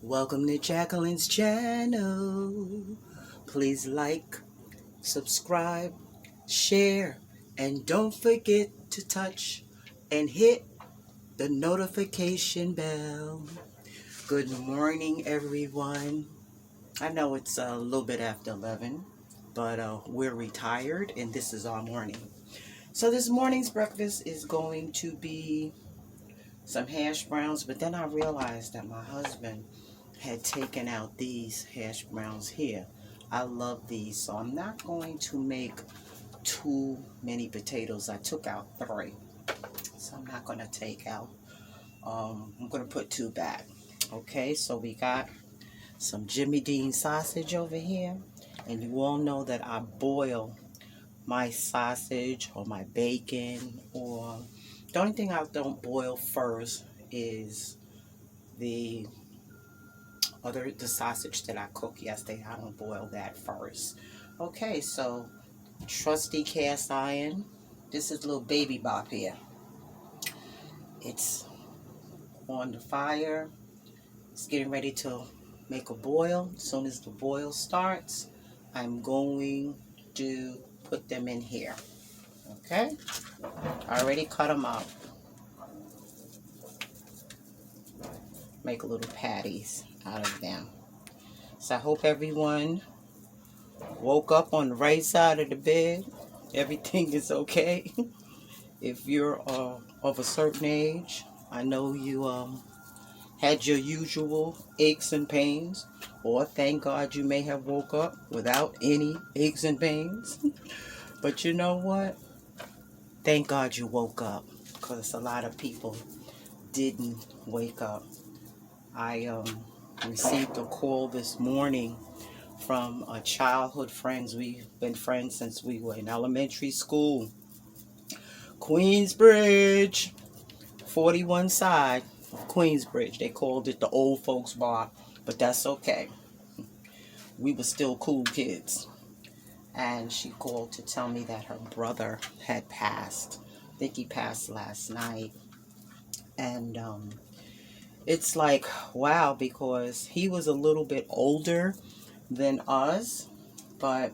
Welcome to Jacqueline's channel. Please like, subscribe, share, and don't forget to touch and hit the notification bell. Good morning, everyone. I know it's a little bit after 11, but we're retired and this is our morning. So this morning's breakfast is going to be some hash browns, but then I realized that my husband had taken out these hash browns here. I love these, so I'm not going to make too many potatoes. I took out 3, so I'm not going to take out. I'm going to put 2 back. Okay, so we got some Jimmy Dean sausage over here, and you all know that I boil my sausage or my bacon, or the only thing I don't boil first is the sausage that I cooked yesterday. I don't boil that first. Okay, so trusty cast iron. This is little baby bop here. It's on the fire. It's getting ready to make a boil. As soon as the boil starts, I'm going to put them in here. Okay, I already cut them up. Make little patties out of them. So I hope everyone woke up on the right side of the bed. Everything is okay. If you're of a certain age, I know you had your usual aches and pains, or thank God you may have woke up without any aches and pains. But you know what? Thank God you woke up, because a lot of people didn't wake up. I received a call this morning from a childhood friends. We've been friends since we were in elementary school. Queensbridge, 41 side of Queensbridge. They called it the old folks bar, but that's okay. We were still cool kids. And she called to tell me that her brother had passed. I think he passed last night. And it's like, wow, because he was a little bit older than us, but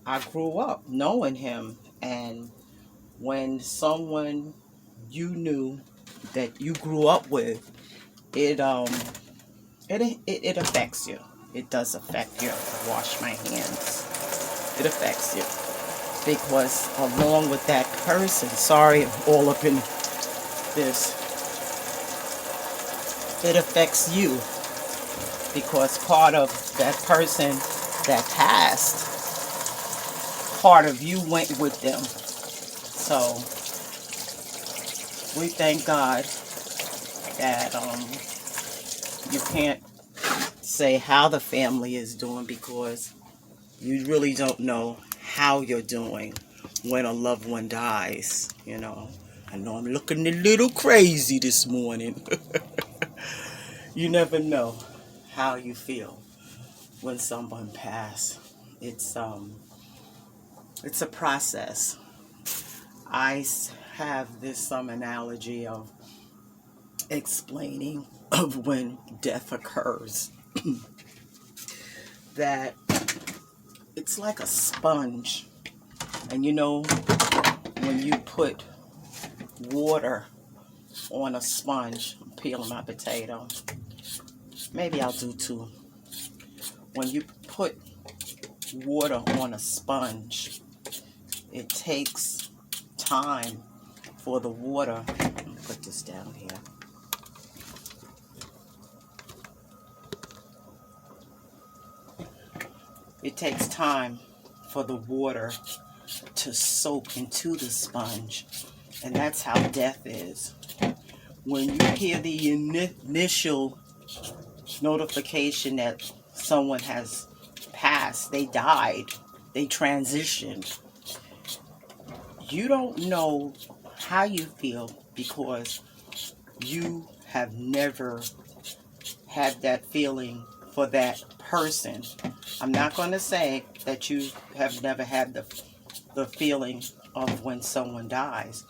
I grew up knowing him. And when someone you knew that you grew up with, it affects you. It does affect you. Wash my hands. It affects you because along with that person, sorry, I'm all up in this. It affects you because part of that person that passed, part of you went with them. So we thank God that you can't say how the family is doing, because you really don't know how you're doing when a loved one dies. You know, I know I'm looking a little crazy this morning. You never know how you feel when someone passes. It's a process. I have this analogy of explaining of when death occurs. That it's like a sponge, and you know when you put water on a sponge. I'm peeling my potato. Maybe I'll do 2. When you put water on a sponge, it takes time for the water. Let me put this down here. It takes time for the water to soak into the sponge, and that's how death is. When you hear the initial notification that someone has passed, they died, they transitioned, you don't know how you feel because you have never had that feeling for that person. I'm not going to say that you have never had the feeling of when someone dies,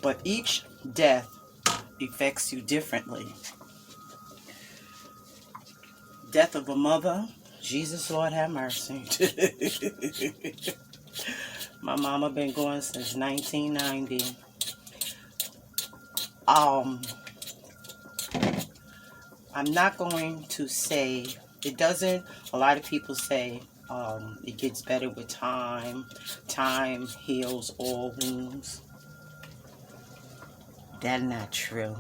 but each death affects you differently. death of a mother, Jesus, Lord have mercy. My mama been going since 1990. I'm not going to say, it doesn't, a lot of people say it gets better with time. Time heals all wounds. That's not true.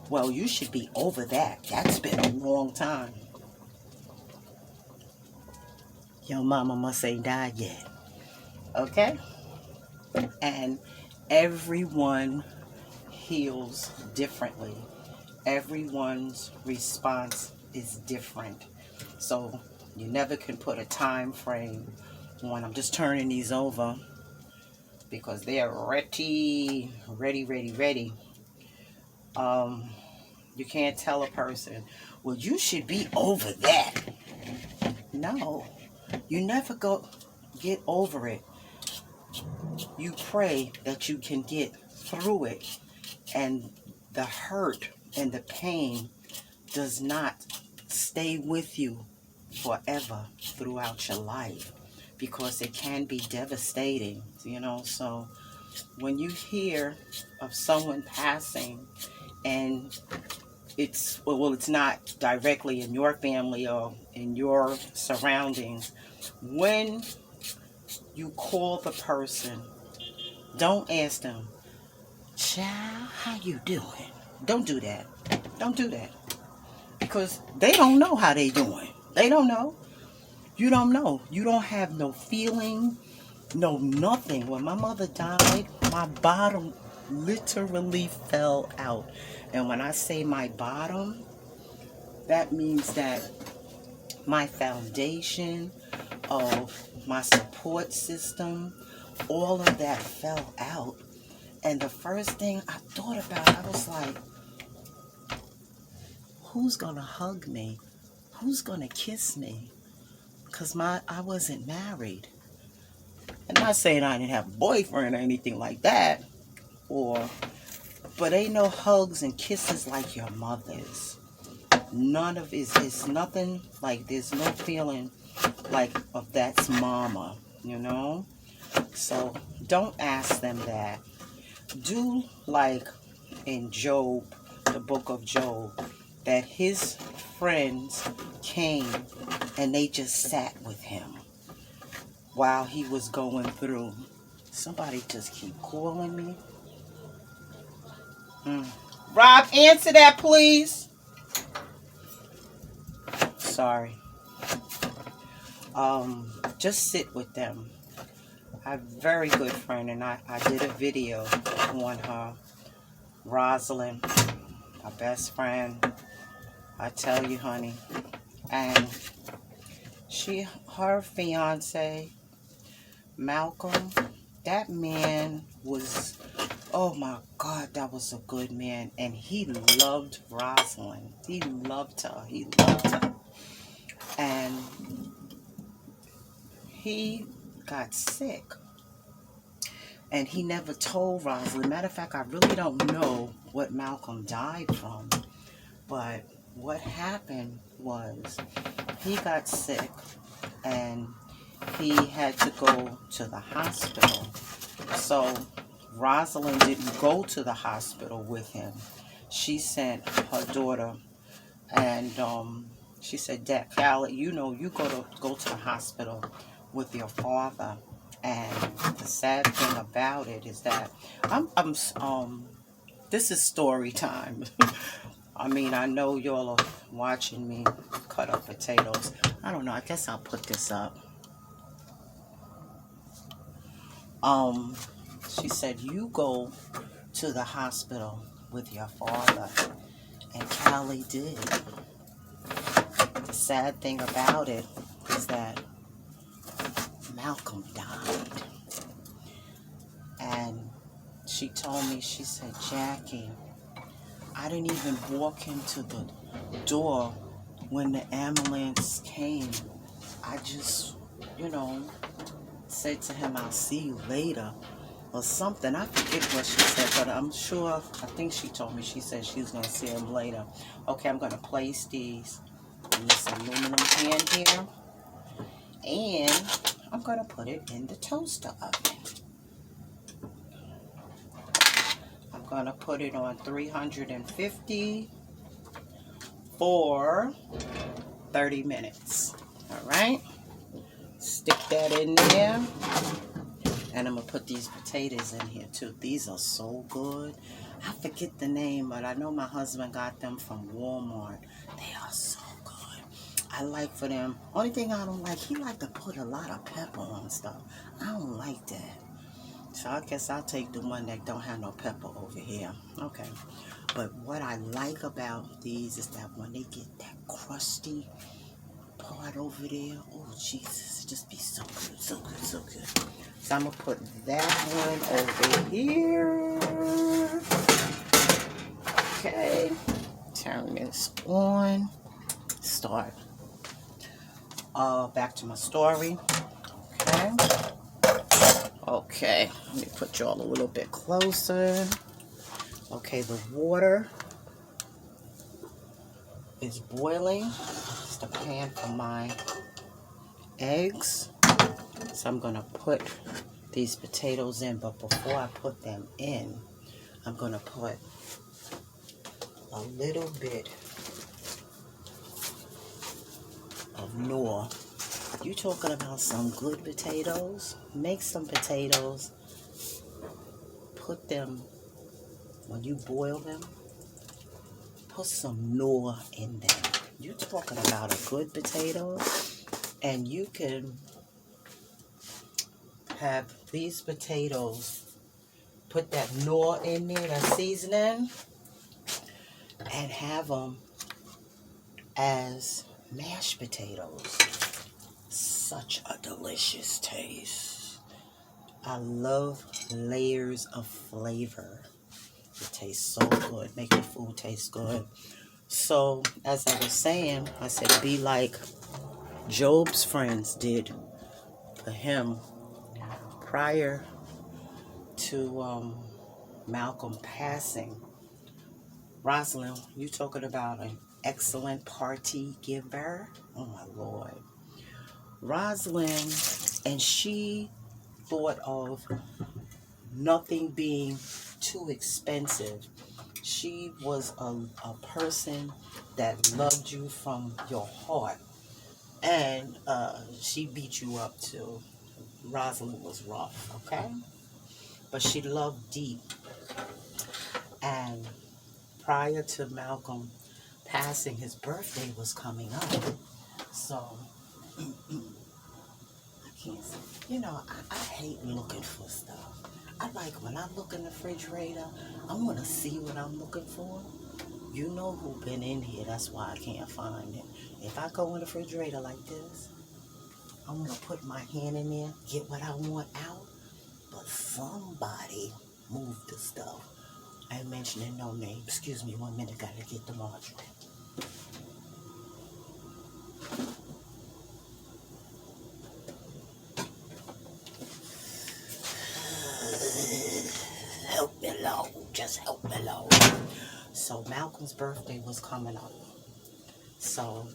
Well, you should be over that. That's been a long time. Your mama must ain't died yet. Okay? And everyone heals differently. Everyone's response is different. So you never can put a time frame on. I'm just turning these over because they're ready. You can't tell a person, well, you should be over that. No, you never get over it. You pray that you can get through it, and the hurt and the pain does not stay with you forever throughout your life, because it can be devastating, so when you hear of someone passing and it's not directly in your family or in your surroundings, when you call the person, don't ask them, child, how you doing? Don't do that. Don't do that. Because they don't know how they doing. They don't know. You don't know. You don't have no feeling, no nothing. When my mother died, my bottom literally fell out. And when I say my bottom, that means that my foundation of my support system, all of that fell out. And the first thing I thought about, I was like, who's gonna hug me? Who's gonna kiss me? Because I wasn't married. I'm not saying I didn't have a boyfriend or anything like that, but ain't no hugs and kisses like your mother's. None of it's nothing like, there's no feeling like of that's mama, So don't ask them that. Do like in Job, the book of Job, that his friends came and they just sat with him while he was going through. Somebody just keep calling me. Rob, answer that, please. Sorry. Just sit with them. I have a very good friend, and I did a video on her. Rosalind, my best friend. I tell you, honey. And her fiance, Malcolm, that man was, oh my God, that was a good man. And he loved Rosalind. He loved her. And he got sick. And he never told Rosalind. Matter of fact, I really don't know what Malcolm died from. But what happened was he got sick and he had to go to the hospital. So Rosalind didn't go to the hospital with him. She sent her daughter, and she said, Dad, Callie, you go to the hospital with your father. And the sad thing about it is that this is story time. I mean, I know y'all are watching me cut up potatoes. I don't know. I guess I'll put this up. She said, you go to the hospital with your father. And Callie did. The sad thing about it is that Malcolm died. And she told me, she said, Jackie, I didn't even walk into the door when the ambulance came. I just, said to him, I'll see you later. or something. I forget what she said, but I'm sure, I think she told me, she said she's going to see them later. Okay, I'm going to place these in this aluminum pan here. And I'm going to put it in the toaster oven. I'm going to put it on 350 for 30 minutes. All right. Stick that in there. And I'm going to put these potatoes in here too. These are so good. I forget the name, but I know my husband got them from Walmart. They are so good. I like for them. Only thing I don't like, he like to put a lot of pepper on stuff. I don't like that. So I guess I'll take the one that don't have no pepper over here. Okay. But what I like about these is that when they get that crusty part over there, oh Jesus, it just be so good, so good, so good. So I'm going to put that one over here. Okay. Turn this on. Start. Back to my story. Okay. Okay. Let me put y'all a little bit closer. Okay, the water is boiling. It's the pan for my eggs. So I'm going to put these potatoes in. But before I put them in, I'm going to put a little bit of Knorr. You talking about some good potatoes? Make some potatoes. Put them, when you boil them, put some Knorr in them. You talking about a good potato? And you can have these potatoes, put that Knorr in there, that seasoning, and have them as mashed potatoes. Such a delicious taste. I love layers of flavor. It tastes so good. Make your food taste good. So, as I was saying, I said be like Job's friends did for him prior to Malcolm passing. Rosalind, you talking about an excellent party giver? Oh my Lord. Rosalind, and she thought of nothing being too expensive. She was a person that loved you from your heart. And she beat you up too. Rosalind was rough, okay? But she loved deep. And prior to Malcolm passing, his birthday was coming up. So, I can't say, you know, I hate looking for stuff. I like when I look in the refrigerator, I want to see what I'm looking for. You know who been in here, that's why I can't find it. If I go in the refrigerator like this, I want to put my hand in there, get what I want out, but somebody moved the stuff. I ain't mentioning no name. Excuse me 1 minute, gotta get the margarine. Help me, Lord. Just help me, Lord. So Malcolm's birthday was coming up. So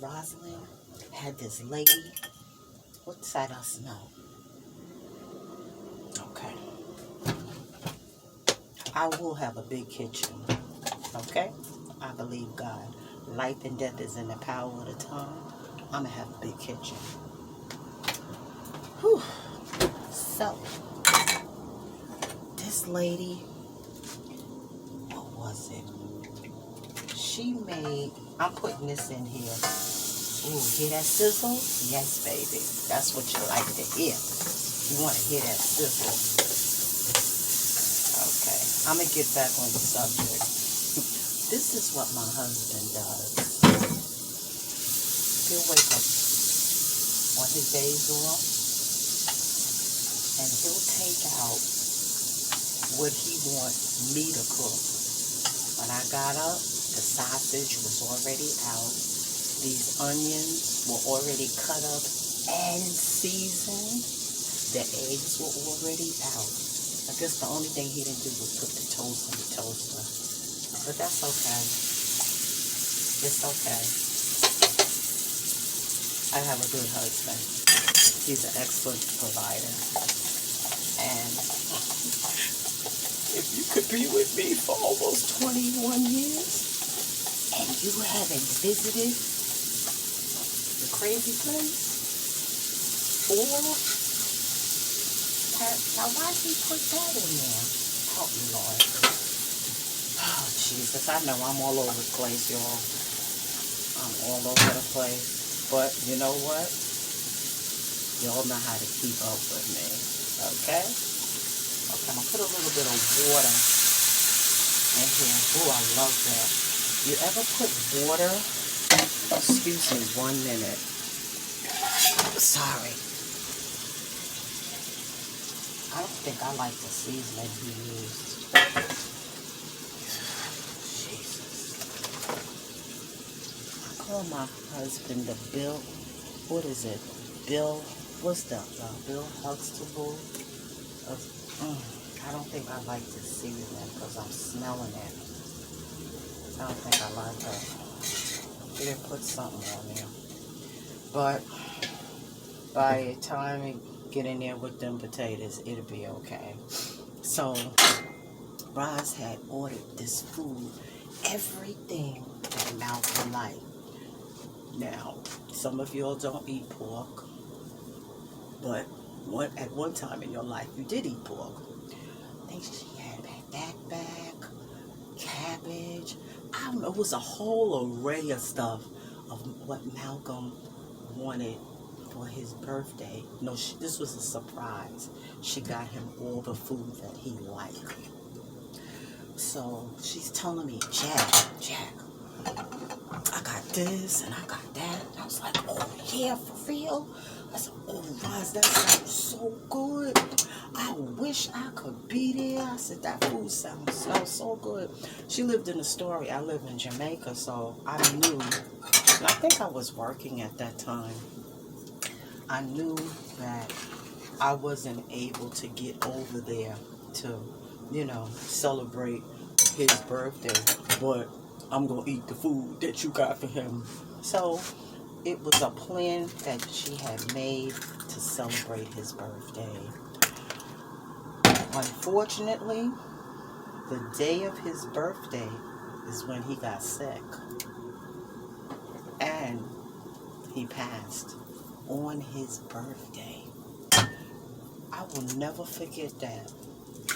Rosalind had this lady. What side of snow? Okay. I will have a big kitchen. Okay? I believe God. Life and death is in the power of the tongue. I'm going to have a big kitchen. Whew. So, this lady, what was it? She made, I'm putting this in here. Ooh, hear that sizzle? Yes, baby. That's what you like to hear. You want to hear that sizzle. Okay, I'm going to get back on the subject. This is what my husband does. He'll wake up on his days off, and he'll take out what he wants me to cook. When I got up, the sausage was already out. These onions were already cut up and seasoned. The eggs were already out. I guess the only thing he didn't do was put the toast in the toaster. But that's okay. It's okay. I have a good husband. He's an excellent provider. And if you could be with me for almost 21 years and you haven't visited the crazy place, or now why did he put that in there? Help me, Lord. Oh, Jesus, I know I'm all over the place, y'all. I'm all over the place. But you know what? Y'all know how to keep up with me. Okay? Okay, I'm going to put a little bit of water in here. Ooh, I love that. You ever put water? Excuse me 1 minute. Sorry. I don't think I like the seasoning he used. Jesus. I call my husband the Bill. What is it? Bill. What's that? Bill Huxtable. I don't think I like the seasoning because I'm smelling it. I don't think I like it. He didn't put something on there. But by the time we get in there with them potatoes, it'll be okay. So, Roz had ordered this food, everything that Malcolm liked. Now, some of y'all don't eat pork, but at one time in your life, you did eat pork. I think she had back, cabbage. I don't know, it was a whole array of stuff of what Malcolm wanted for his birthday. No, this was a surprise. She got him all the food that he liked. So she's telling me, Jack, I got this and I got that. And I was like, oh yeah, for real? I said, oh Roz, that sounds so good. I wish I could be there. I said, that food smells so good. She lived in Astoria. I live in Jamaica, so I knew. I think I was working at that time. I knew that I wasn't able to get over there to, celebrate his birthday, but I'm going to eat the food that you got for him. So it was a plan that she had made to celebrate his birthday. Unfortunately, the day of his birthday is when he got sick. And he passed on his birthday. I will never forget that.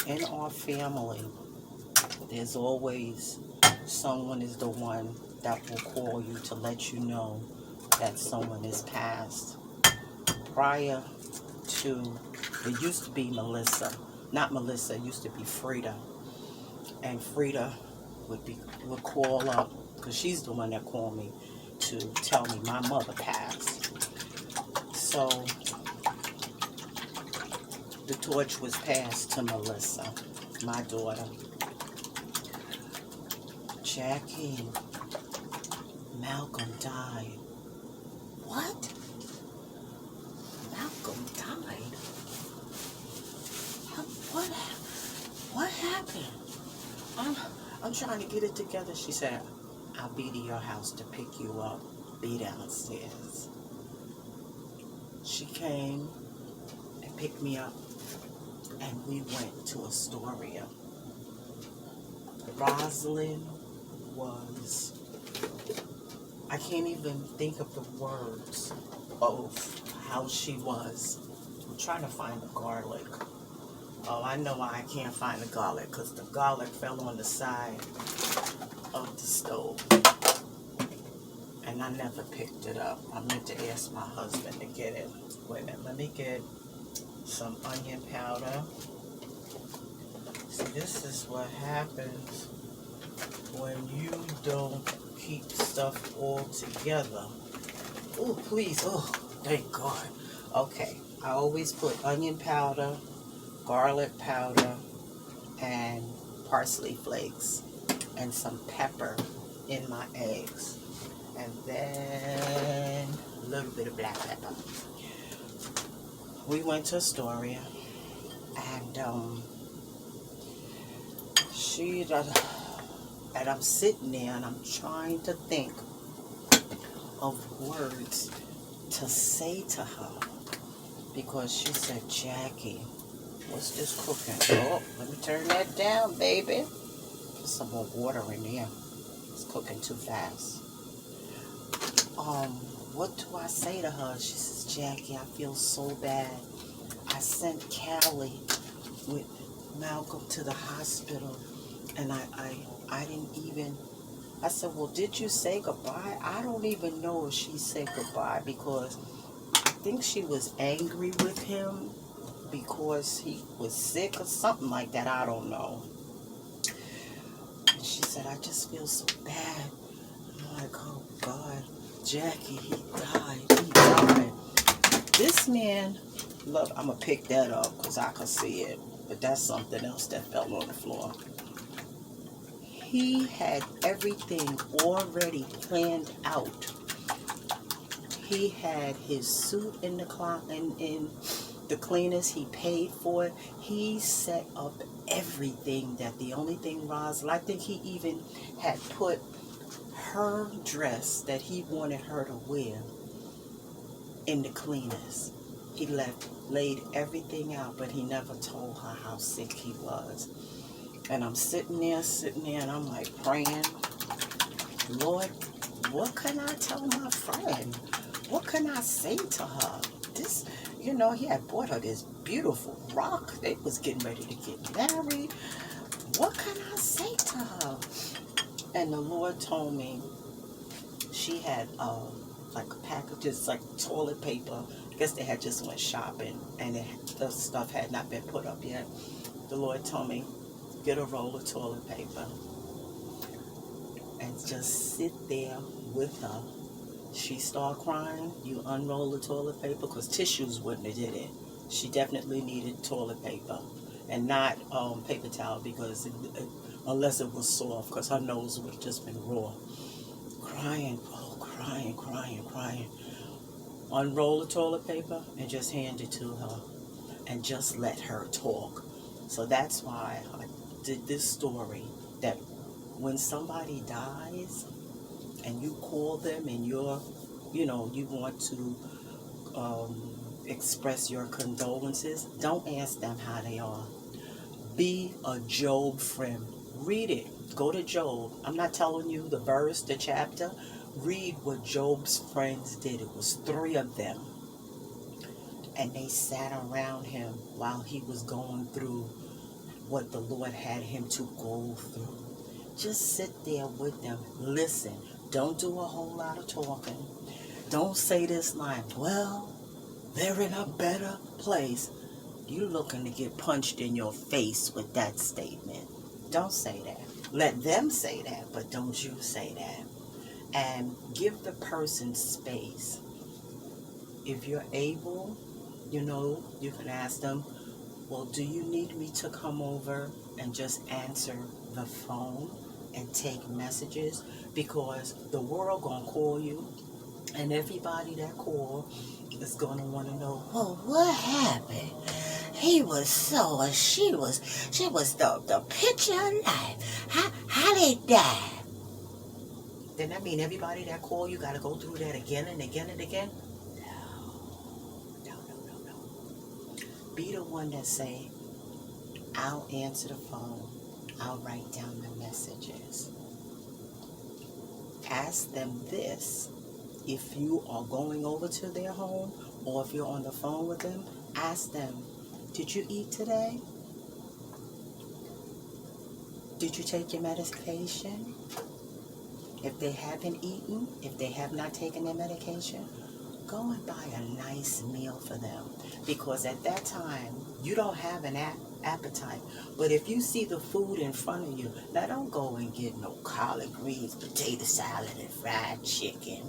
In our family, there's always someone is the one that will call you to let you know that someone is passed. Prior to, it used to be Melissa. Not Melissa, it used to be Frida. And Frida would call up, because she's the one that called me to tell me my mother passed. So the torch was passed to Melissa, my daughter. Jackie, Malcolm died. What? Malcolm died? What happened? I'm trying to get it together. She said, I'll be to your house to pick you up. Be downstairs. She came and picked me up, and we went to Astoria. Rosalind was, I can't even think of the words of how she was. I'm trying to find the garlic. Oh, I know why I can't find the garlic, because the garlic fell on the side of the stove. And I never picked it up. I meant to ask my husband to get it. Wait a minute, let me get some onion powder. See, this is what happens when you don't keep stuff all together. Oh, please. Oh, thank God. Okay, I always put onion powder, garlic powder, and parsley flakes, and some pepper in my eggs. And then a little bit of black pepper. We went to Astoria, and and I'm sitting there and I'm trying to think of words to say to her, because she said, Jackie, what's this cooking? Oh, let me turn that down, baby. Put some more water in there. It's cooking too fast. What do I say to her? She says, Jackie, I feel so bad. I sent Callie with Malcolm to the hospital, and I didn't even, I said, well, did you say goodbye? I don't even know if she said goodbye, because I think she was angry with him because he was sick or something like that. I don't know. And she said, I just feel so bad. I'm like, oh God, Jackie, he died. This man, look, I'm going to pick that up because I can see it. But that's something else that fell on the floor. He had everything already planned out. He had his suit in the cleaners. He paid for it. He set up everything. That the only thing Rosalind, I think he even had put her dress that he wanted her to wear in the cleaners. He laid everything out, but he never told her how sick he was. And I'm sitting there, and I'm like praying, Lord, what can I tell my friend? What can I say to her? This, he had bought her this beautiful rock. They was getting ready to get married. What can I say to her? And the Lord told me she had like a pack of just like toilet paper. I guess they had just went shopping, and the stuff had not been put up yet. The Lord told me, get a roll of toilet paper and just sit there with her. She started crying. You unroll the toilet paper, because tissues wouldn't have did it. She definitely needed toilet paper and not paper towel, because unless it was soft, because her nose would have just been raw. Crying, crying. Unroll the toilet paper and just hand it to her and just let her talk. So that's why I did this story, that when somebody dies and you call them and you want to express your condolences, don't ask them how they are. Be a Job friend. Read it. Go to Job. I'm not telling you the verse, the chapter. Read what Job's friends did. It was 3 of them. And they sat around him while he was going through what the Lord had him to go through. Just sit there with them. Listen. Don't do a whole lot of talking. Don't say this line, well, they're in a better place. You're looking to get punched in your face with that statement. Don't say that. Let them say that, but don't you say that. And give the person space. If you're able, you can ask them, well, do you need me to come over and just answer the phone and take messages? Because the world gonna call you, and everybody that call is gonna want to know, well, what happened? He was so, she was the picture of life. How they die? Then that mean everybody that call you got to go through that again and again and again? No. Be the one that say, I'll answer the phone. I'll write down the messages. Ask them this. If you are going over to their home, or if you're on the phone with them, ask them, did you eat today? Did you take your medication? If they haven't eaten, if they have not taken their medication, go and buy a nice meal for them. Because at that time, you don't have an appetite. But if you see the food in front of you, now don't go and get no collard greens, potato salad, and fried chicken.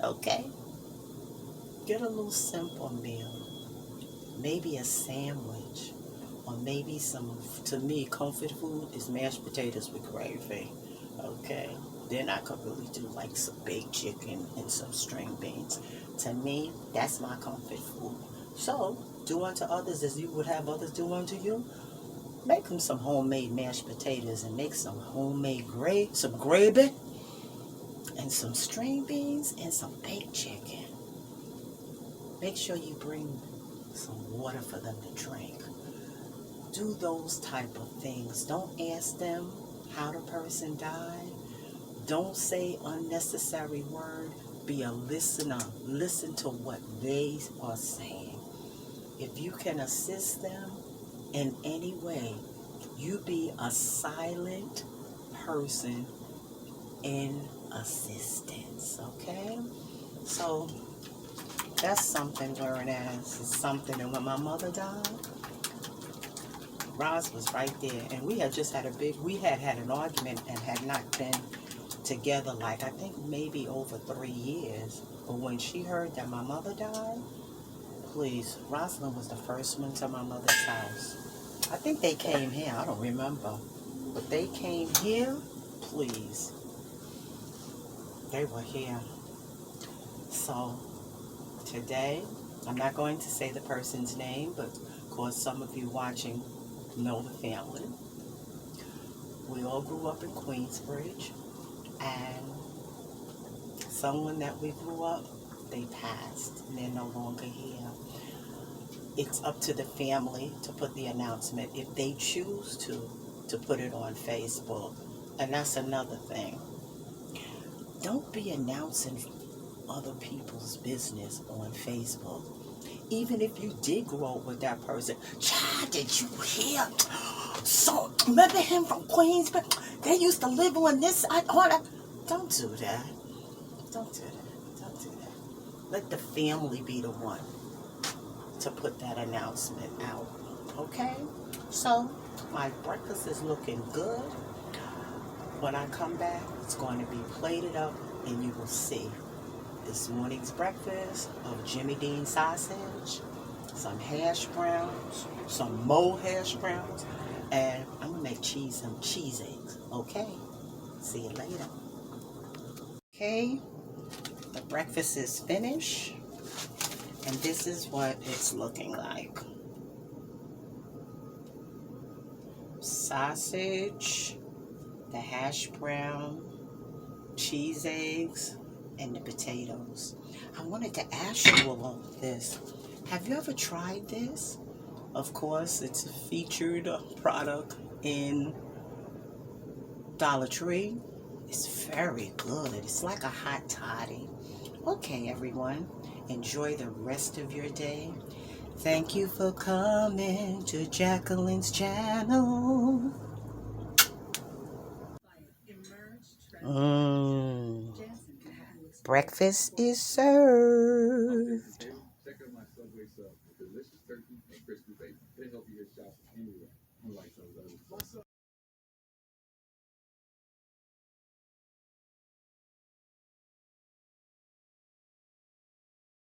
Okay? Get a little simple meal. Maybe a sandwich. Or maybe some, to me, comfort food is mashed potatoes with gravy. Okay? Then I could really do like some baked chicken and some string beans. To me, that's my comfort food. So, do unto others as you would have others do unto you. Make them some homemade mashed potatoes and make some homemade gravy, and some string beans and some baked chicken. Make sure you bring some water for them to drink. Do those type of things. Don't ask them how the person died. Don't say unnecessary word. Be a listener. Listen to what they are saying. If you can assist them in any way, you be a silent person in assistance, okay? So that's something, whereas it's something. And when my mother died, Roz was right there, and we had just had we had an argument and had not been together, like, I think maybe over 3 years. But when she heard that my mother died, please, Rosalind was the first one to my mother's house. I think they came here, I don't remember, but they came here, please. They were here. So today, I'm not going to say the person's name, but of course some of you watching know the family. We all grew up in Queensbridge, and someone that we grew up, they passed, and they're no longer here. It's up to the family to put the announcement if they choose to put it on Facebook. And that's another thing. Don't be announcing other people's business on Facebook. Even if you did grow up with that person. Child, did you hear? So, remember him from Queensbridge? They used to live on this. Don't do that. Don't do that. Don't do that. Let the family be the one to put that announcement out. Okay? So, my breakfast is looking good. When I come back, it's going to be plated up, and you will see this morning's breakfast of Jimmy Dean sausage, some hash browns, some more hash browns, and I'm going to make some cheese eggs. Okay? See you later. Okay, the breakfast is finished, and this is what it's looking like. Sausage, the hash brown, cheese eggs, and the potatoes. I wanted to ask you all this. Have you ever tried this? Of course, it's a featured product in Dollar Tree. It's very good. It's like a hot toddy. Okay, everyone. Enjoy the rest of your day. Thank you for coming to Jacqueline's channel. Breakfast is served. Check out my Subway sub with delicious turkey and crispy bacon. They help you get shots anywhere, unlike those others.